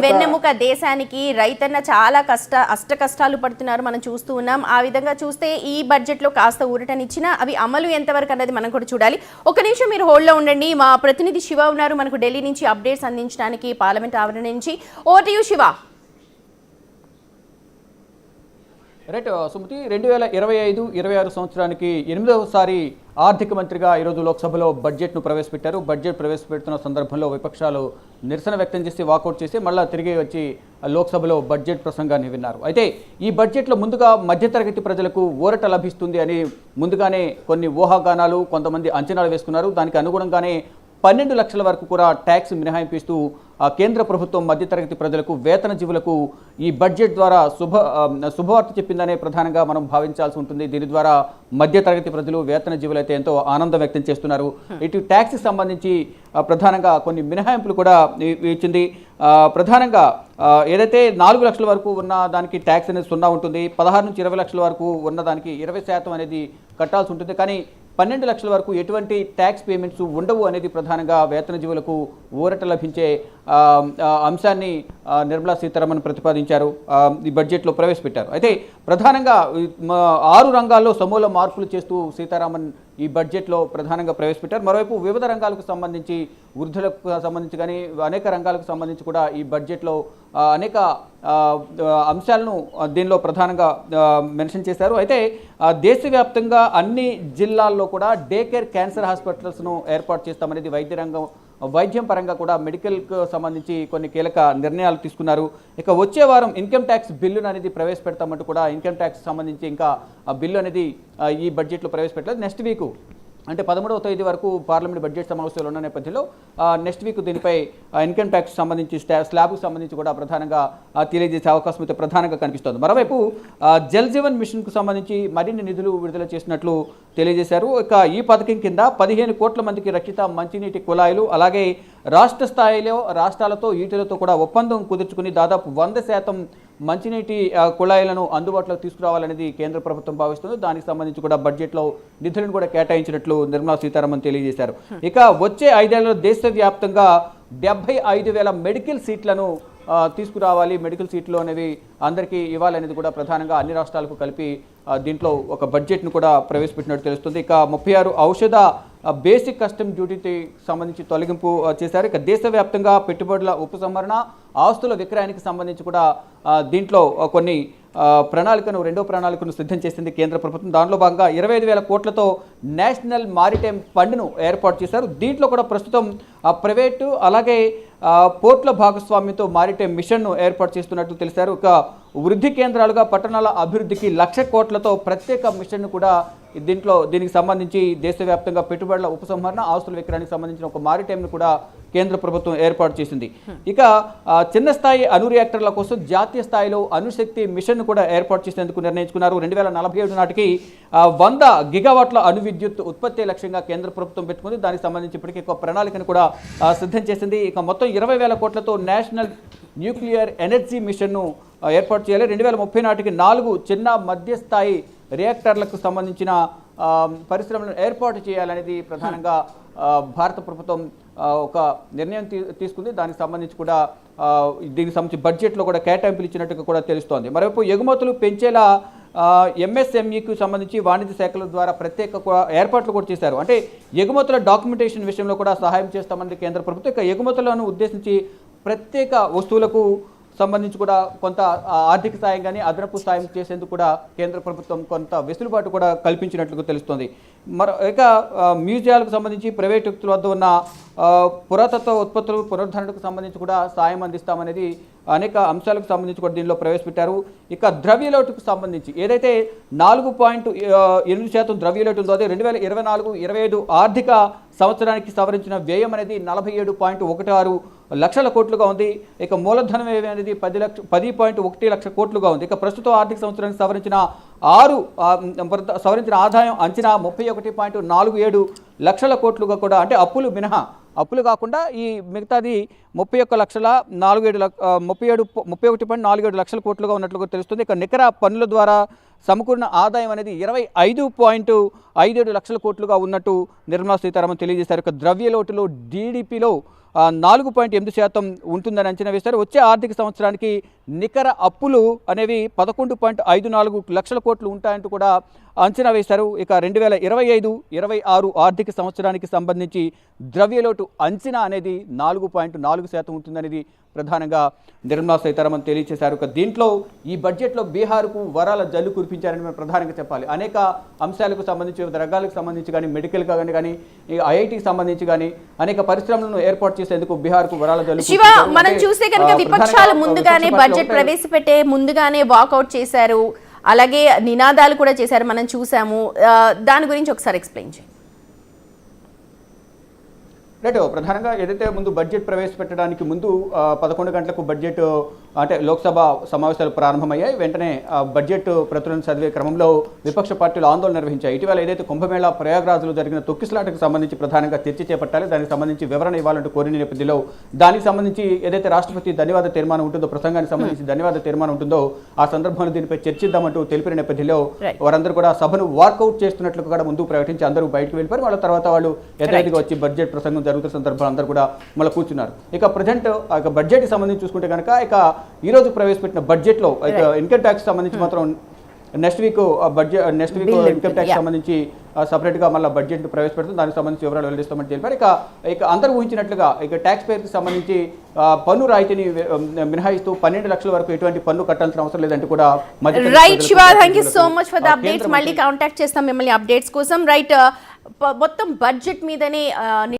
వెన్నెముక దేశానికి రైతన్న చాలా అష్ట కష్టాలు పడుతున్నారు మనం చూస్తూ ఉన్నాం. ఆ విధంగా చూస్తే ఈ బడ్జెట్ లో కాస్త ఊరటనిచ్చినా అవి అమలు ఎంతవరకు అన్నది మనం కూడా చూడాలి. ఒక నిమిషం మీరు హోల్డ్ లో ఉండండి. మా ప్రతినిధి శివ ఉన్నారు మనకు ఢిల్లీ నుంచి అప్డేట్స్ అందించడానికి పార్లమెంట్ ఆవరణ నుంచి. Over to you Shiva. Right Sumathi, 2025-26 సంవత్సరానికి 8వసారి ఆర్థిక మంత్రిగా ఈరోజు లోక్సభలో బడ్జెట్ను ప్రవేశపెట్టారు. బడ్జెట్ ప్రవేశపెడుతున్న సందర్భంలో విపక్షాలు నిరసన వ్యక్తం చేసి వాకౌట్ చేసి మళ్ళీ తిరిగి వచ్చి లోక్సభలో బడ్జెట్ ప్రసంగాన్ని విన్నారు. అయితే ఈ బడ్జెట్లో ముందుగా మధ్యతరగతి ప్రజలకు ఊరట లభిస్తుంది అని ముందుగానే కొన్ని ఊహాగానాలు కొంతమంది అంచనాలు వేసుకున్నారు. దానికి అనుగుణంగానే 12 లక్షల వరకు కూడా ట్యాక్స్ మినహాయింపు ఇస్తూ కేంద్ర ప్రభుత్వం మధ్యతరగతి ప్రజలకు వేతన జీవులకు ఈ బడ్జెట్ ద్వారా శుభవార్త చెప్పిందనే ప్రధానంగా మనం భావించాల్సి ఉంటుంది. దీని ద్వారా మధ్యతరగతి ప్రజలు వేతన జీవులు అయితే ఎంతో ఆనందం వ్యక్తం చేస్తున్నారు. ఇటు ట్యాక్స్కి సంబంధించి ప్రధానంగా కొన్ని మినహాయింపులు కూడా ఇచ్చింది. ప్రధానంగా ఏదైతే 4 లక్షల వరకు ఉన్న దానికి ట్యాక్స్ అనేది 0 ఉంటుంది. 16 నుంచి 20 లక్షల వరకు ఉన్న దానికి 20% అనేది కట్టాల్సి ఉంటుంది. కానీ 12 లక్షల వరకు ఎటువంటి ట్యాక్స్ పేమెంట్స్ ఉండవు అనేది ప్రధానంగా వేతన జీవులకు ఊరట లభించే అంశాన్ని నిర్మలా సీతారామన్ ప్రతిపాదించారు, ఈ బడ్జెట్లో ప్రవేశపెట్టారు. అయితే ప్రధానంగా 6 రంగాల్లో సమూల మార్పులు చేస్తూ సీతారామన్ ఈ బడ్జెట్లో ప్రధానంగా ప్రవేశపెట్టారు. మరోవైపు వివిధ రంగాలకు సంబంధించి వృద్ధులకు సంబంధించి కానీ అనేక రంగాలకు సంబంధించి కూడా ఈ బడ్జెట్లో అనేక అంశాలను దీనిలో ప్రధానంగా మెన్షన్ చేశారు. అయితే దేశవ్యాప్తంగా అన్ని జిల్లాల్లో కూడా డే కేర్ క్యాన్సర్ హాస్పిటల్స్ను ఏర్పాటు చేస్తామనేది వైద్యం పరంగా కూడా మెడికల్కు సంబంధించి కొన్ని కీలక నిర్ణయాలు తీసుకున్నారు. ఇక వచ్చే వారం ఇన్కమ్ ట్యాక్స్ బిల్లును అనేది ప్రవేశపెడతామంటూ కూడా ఇన్కమ్ ట్యాక్స్ సంబంధించి ఇంకా బిల్లు అనేది ఈ బడ్జెట్లో ప్రవేశపెట్టలేదు. నెక్స్ట్ వీక్ అంటే 13వ తేదీ వరకు పార్లమెంట్ బడ్జెట్ సమావేశాలు ఉన్న నేపథ్యంలో నెక్స్ట్ వీక్ దీనిపై ఇన్కమ్ ట్యాక్స్ సంబంధించి స్లాబ్కు సంబంధించి కూడా ప్రధానంగా తెలియజేసే అవకాశం అయితే ప్రధానంగా కనిపిస్తోంది. మరోవైపు జల్ జీవన్ మిషన్కు సంబంధించి మరిన్ని నిధులు విడుదల చేసినట్లు తెలియజేశారు. ఇక ఈ పథకం కింద 15 కోట్ల మందికి రక్షిత మంచినీటి కుళాయిలు, అలాగే రాష్ట్ర స్థాయిలో రాష్ట్రాలతో ఈటలతో కూడా ఒప్పందం కుదుర్చుకుని దాదాపు 100% మంచినీటి కుళాయిలను అందుబాటులోకి తీసుకురావాలనేది కేంద్ర ప్రభుత్వం భావిస్తుంది. దానికి సంబంధించి కూడా బడ్జెట్లో నిధులను కూడా కేటాయించినట్లు నిర్మలా సీతారామన్ తెలియజేశారు. ఇక వచ్చే 5 ఏళ్లలో దేశవ్యాప్తంగా 75,000 మెడికల్ సీట్లను తీసుకురావాలి, మెడికల్ సీట్లు అనేవి అందరికీ ఇవ్వాలనేది కూడా ప్రధానంగా అన్ని రాష్ట్రాలకు కలిపి దీంట్లో ఒక బడ్జెట్ను కూడా ప్రవేశపెట్టినట్టు తెలుస్తుంది. ఇక 36 ఔషధ బేసిక్ కస్టమ్ డ్యూటీకి సంబంధించి తొలగింపు చేశారు. ఇక దేశవ్యాప్తంగా పెట్టుబడుల ఉపసంహరణ, ఆస్తుల విక్రయానికి సంబంధించి కూడా దీంట్లో కొన్ని రెండో ప్రణాళికను సిద్ధం చేసింది కేంద్ర ప్రభుత్వం. దానిలో భాగంగా 25,000 కోట్లతో నేషనల్ మారిటైమ్ ఫండ్ను ఏర్పాటు చేశారు. దీంట్లో కూడా ప్రస్తుతం ప్రైవేటు అలాగే పోర్ట్ల భాగస్వామ్యంతో మారిటైమ్ మిషన్ను ఏర్పాటు చేస్తున్నట్టు తెలిసారు. ఇక వృద్ధి కేంద్రాలుగా పట్టణాల అభివృద్ధికి 1,00,000 కోట్లతో ప్రత్యేక మిషన్ను కూడా దీనికి సంబంధించి దేశవ్యాప్తంగా పెట్టుబడుల ఉపసంహరణ, ఆస్తుల విక్రయానికి సంబంధించిన ఒక మారిటైమ్ను కూడా కేంద్ర ప్రభుత్వం ఏర్పాటు చేసింది. ఇక చిన్న స్థాయి అణు రియాక్టర్ల కోసం జాతీయ స్థాయిలో అణుశక్తి మిషన్ను కూడా ఏర్పాటు చేసేందుకు నిర్ణయించుకున్నారు. 2047 నాటికి 100 గిగావాట్ల అణు విద్యుత్ ఉత్పత్తి లక్ష్యంగా కేంద్ర ప్రభుత్వం పెట్టుకుంది. దానికి సంబంధించి ఇప్పటికీ ఒక ప్రణాళికను కూడా సిద్ధం చేసింది. ఇక మొత్తం 20,000 కోట్లతో నేషనల్ న్యూక్లియర్ ఎనర్జీ మిషన్ను ఏర్పాటు చేయాలి. 2030 నాటికి 4 చిన్న మధ్యస్థాయి రియాక్టర్లకు సంబంధించిన పరిశ్రమలను ఏర్పాటు చేయాలనేది ప్రధానంగా భారత ప్రభుత్వం ఒక నిర్ణయం తీసుకుంది. దానికి సంబంధించి కూడా దీనికి సంబంధించి బడ్జెట్లో కూడా కేటాయింపులు ఇచ్చినట్టుగా కూడా తెలుస్తోంది. మరోవైపు ఎగుమతులు పెంచేలా ఎంఎస్ఎంఈకు సంబంధించి వాణిజ్య శాఖల ద్వారా ప్రత్యేక ఏర్పాట్లు కూడా చేశారు. అంటే ఎగుమతుల డాక్యుమెంటేషన్ విషయంలో కూడా సహాయం చేస్తామని కేంద్ర ప్రభుత్వం. ఇక ఎగుమతులను ఉద్దేశించి ప్రత్యేక వస్తువులకు సంబంధించి కూడా కొంత ఆర్థిక సాయం కానీ అదనపు సాయం చేసేందుకు కూడా కేంద్ర ప్రభుత్వం కొంత వెసులుబాటు కూడా కల్పించినట్లుగా తెలుస్తోంది. ఇక మ్యూజియాలకు సంబంధించి ప్రైవేట్ వ్యక్తుల వద్ద ఉన్న పురాతత్వ ఉత్పత్తులు పునరుద్ధరణకు సంబంధించి కూడా సాయం అందిస్తామనేది అనేక అంశాలకు సంబంధించి కూడా దీనిలో ప్రవేశపెట్టారు. ఇక ద్రవ్యలోటుకు సంబంధించి ఏదైతే 4.8% ద్రవ్యలోటు ఉందో అదే 2024-25 ఆర్థిక సంవత్సరానికి సవరించిన వ్యయం అనేది 47.16 లక్షల కోట్లుగా ఉంది. ఇక మూలధన వ్యయం అనేది 10.1 లక్షల కోట్లుగా ఉంది. ఇక ప్రస్తుత ఆర్థిక సంవత్సరానికి సవరించిన ఆదాయం అంచనా 31.47 లక్షల కోట్లుగా కూడా, అంటే అప్పులు కాకుండా ఈ మిగతాది 31.47 లక్షల కోట్లుగా ఉన్నట్లుగా తెలుస్తుంది. ఇక నికర పన్నుల ద్వారా సమకూరిన ఆదాయం అనేది 25.57 లక్షల కోట్లుగా ఉన్నట్టు నిర్మలా సీతారామన్ తెలియజేశారు. ఇక ద్రవ్యలోటులో జీడీపీలో 4.8% ఉంటుందని అంచనా వేశారు. వచ్చే ఆర్థిక సంవత్సరానికి నికర అప్పులు అనేవి 11.54 లక్షల కోట్లు ఉంటాయంటూ కూడా అంచనా వేశారు. ఇక 2025-26 ఆర్థిక సంవత్సరానికి సంబంధించి ద్రవ్యలోటు అంచనా అనేది 4.4% ఉంటుందనేది ప్రధానంగా నిర్మలా సీతారామన్ తెలియజేశారు. ఇక దీంట్లో ఈ బడ్జెట్లో బీహార్కు వరాల జల్లు కురిపించారని మనం ప్రధానంగా చెప్పాలి. అనేక అంశాలకు సంబంధించి, వివిధ రంగాలకు సంబంధించి కానీ, మెడికల్ కానీ ఈ ఐఐటికి సంబంధించి కానీ అనేక పరిశ్రమలను ఏర్పాటు చేసేందుకు బీహార్కు వరాల జల్లు శివ, మనం చూస్తే కనుక విపక్షాలు ముందుగానే బడ్జెట్ ప్రవేశపెట్టే ముందుగానే వాకౌట్ చేశారు, అలాగే నినాదాలు కూడా చేశారు, మనం చూసాము. దాని గురించి ఒకసారి ఎక్స్ప్లెయిన్ చేయండి. రైట్, ప్రధానంగా ఏదైతే ముందు బడ్జెట్ ప్రవేశపెట్టడానికి ముందు 11 గంటలకు బడ్జెట్ అంటే లోక్సభ సమావేశాలు ప్రారంభమయ్యాయి. వెంటనే బడ్జెట్ ప్రతులను చదివే క్రమంలో విపక్ష పార్టీలు ఆందోళన నిర్వహించాయి. ఇటీవల ఏదైతే కుంభమేళా ప్రయాగ్రాజ్లో జరిగిన తొక్కిసలాటకు సంబంధించి ప్రధానంగా చర్చ చేపట్టాలి, దానికి సంబంధించి వివరణ ఇవ్వాలంటూ కోరిన నేపథ్యంలో దానికి సంబంధించి ఏదైతే రాష్ట్రపతి ధన్యవాద తీర్మానం ఉంటుందో, ప్రసంగానికి సంబంధించి ధన్యవాద తీర్మానం ఉంటుందో ఆ సందర్భంలో దీనిపై చర్చిద్దామంటూ తెలిపిన నేపథ్యంలో వారందరూ కూడా సభను వార్కౌట్ చేస్తున్నట్లు కూడా ముందు ప్రకటించి అందరూ బయటకు వెళ్ళిపోయారు. వాళ్ళ తర్వాత వాళ్ళు యథావిధిగా వచ్చి బడ్జెట్ ప్రసంగం జరుగుతున్న సందర్భంలో అందరూ కూడా మళ్ళీ కూర్చున్నారు. ఇక ప్రజెంట్ బడ్జెట్కి సంబంధించి చూసుకుంటే కనుక ఈ రోజు ప్రవేశపెట్టిన బడ్జెట్లో ఇక ఇన్కమ్ ట్యాక్స్ సంబంధించి మాత్రం నెక్స్ట్ వీక్ ఇన్కమ్ ట్యాక్స్ సంబంధించి సపరేట్గా మళ్ళీ బడ్జెట్ ప్రవేశపెడుతుంది. దానికి సంబంధించి వివరాలు వెల్లడిస్తామని తెలిపారు. ఇక అందరూ ఊహించినట్లుగా ఇక ట్యాక్స్ పేర్కి సంబంధించి పన్ను రాయితీని మినహాయిస్తూ 12 లక్షల వరకు ఎటువంటి పన్ను కట్టాల్సిన అవసరం లేదంటూ కూడా right Shiva, thank you so much for the updates. మళ్ళీ కాంటాక్ట్ చేస్తాం మిమ్మల్ని అప్డేట్స్ కోసం. రైట్, మొత్తం బడ్జెట్ మీదనే